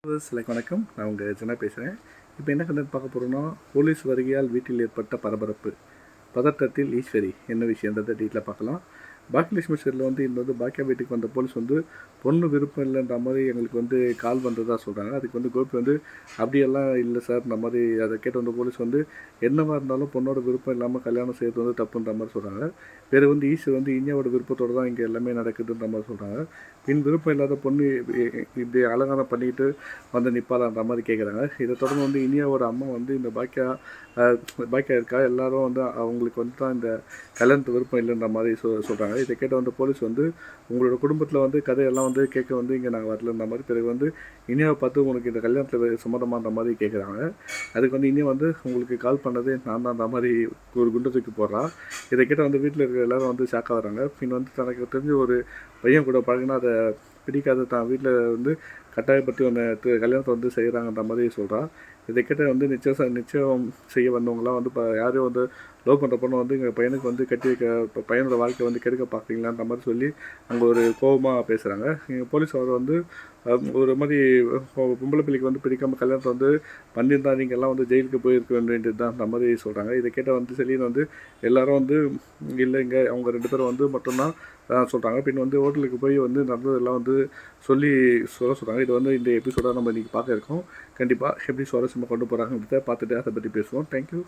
வணக்கம். நான் உங்கள் ஜனா பேசுகிறேன். இப்போ என்ன கண்டென்ட் பார்க்க போகிறோன்னா, போலீஸ் வருகையால் வீட்டில் ஏற்பட்ட பரபரப்பு, பதட்டத்தில் ஈஸ்வரி என்ன விஷயன்றதை டீட்டெயிலாக பார்க்கலாம். பாக்கியலட்சுமி சைடில் இந்த பாக்கியா வீட்டுக்கு வந்த போலீஸ் பொண்ணு விருப்பம் இல்லைன்ற மாதிரி எங்களுக்கு கால் பண்ணுறதா சொல்கிறாங்க. அதுக்கு கோபி அப்படியெல்லாம் இல்லை சார், இந்த மாதிரி அதை கேட்டு வந்த போலீஸ் என்னவாக இருந்தாலும் பொண்ணோட விருப்பம் இல்லாமல் கல்யாணம் செய்கிறது தப்புன்ற மாதிரி சொல்கிறாங்க. வேறு ஈஸ்வர் இனியாவோட விருப்பத்தோடு தான் இங்கே எல்லாமே நடக்குதுன்ற மாதிரி சொல்கிறாங்க. பின் விருப்பம் இல்லாத பொண்ணு இப்படி அலங்காரம் பண்ணிக்கிட்டு நிற்பாளான்ற மாதிரி கேட்குறாங்க. இதை தொடர்ந்து இனியாவோட அம்மா இந்த பாக்கியா இருக்கா, எல்லோரும் அவங்களுக்கு தான் இந்த கல்யாணத்து விருப்பம் இல்லைன்ற மாதிரி சொல்கிறாங்க. இதை கேட்ட போலீஸ் உங்களோட குடும்பத்தில் கதையெல்லாம் கேட்க இங்கே நாங்கள் வரலன்ற மாதிரி பிறகு இனியாவை பார்த்து உங்களுக்கு இந்த கல்யாணத்தில் சம்மந்தமான்ற மாதிரி கேட்குறாங்க. அதுக்கு இனியா உங்களுக்கு கால் பண்ணது நான் தான் அந்த மாதிரி ஒரு குண்டை தூக்கி போடுறான். இதை கேட்ட வீட்டில் இருக்கிற எல்லோரும் ஷாக்காக வராங்க. பின் தனக்கு தெரிஞ்ச ஒரு பையன் கூட பழகினா அதை பிடிக்காத தான் வீட்டில் கட்டாயப்பட்டு கல்யாணத்தை செய்கிறாங்கன்ற மாதிரி சொல்கிறான். இதை கேட்ட நிச்சயம் செய்ய வந்தவங்களாம் இப்போ யாரையும் லவ் பண்ணுற பொண்ணு எங்கள் பையனுக்கு கட்டி வைக்க பையனோட வாழ்க்கை கெடுக்க பார்க்குறீங்களான்ற மாதிரி சொல்லி அங்கே ஒரு கோபமாக பேசுகிறாங்க. எங்கள் போலீஸ் அவர் ஒரு மாதிரி பொம்பளை பிள்ளைக்கு பிடிக்காமல் கல்யாணத்தை பண்ணியிருந்தா நீங்கள்லாம் ஜெயிலுக்கு போயிருக்க வேண்டியது தான் அந்த மாதிரி சொல்கிறாங்க. இதை கேட்ட செலின்னு எல்லோரும் இல்லைங்க, அவங்க 2 பேரும் மட்டும்தான் சொல்கிறாங்க. பின் ஹோட்டலுக்கு போய் நடந்ததெல்லாம் சொல்கிறாங்க. இது இந்த எபிசோடாக நம்ம இன்றைக்கி பார்க்க இருக்கோம். கண்டிப்பாக எப்படி சுவாரஸ்யமாக கொண்டு போகிறாங்கன்றத பார்த்துட்டு அதை பற்றி பேசுவோம். தேங்க்யூ.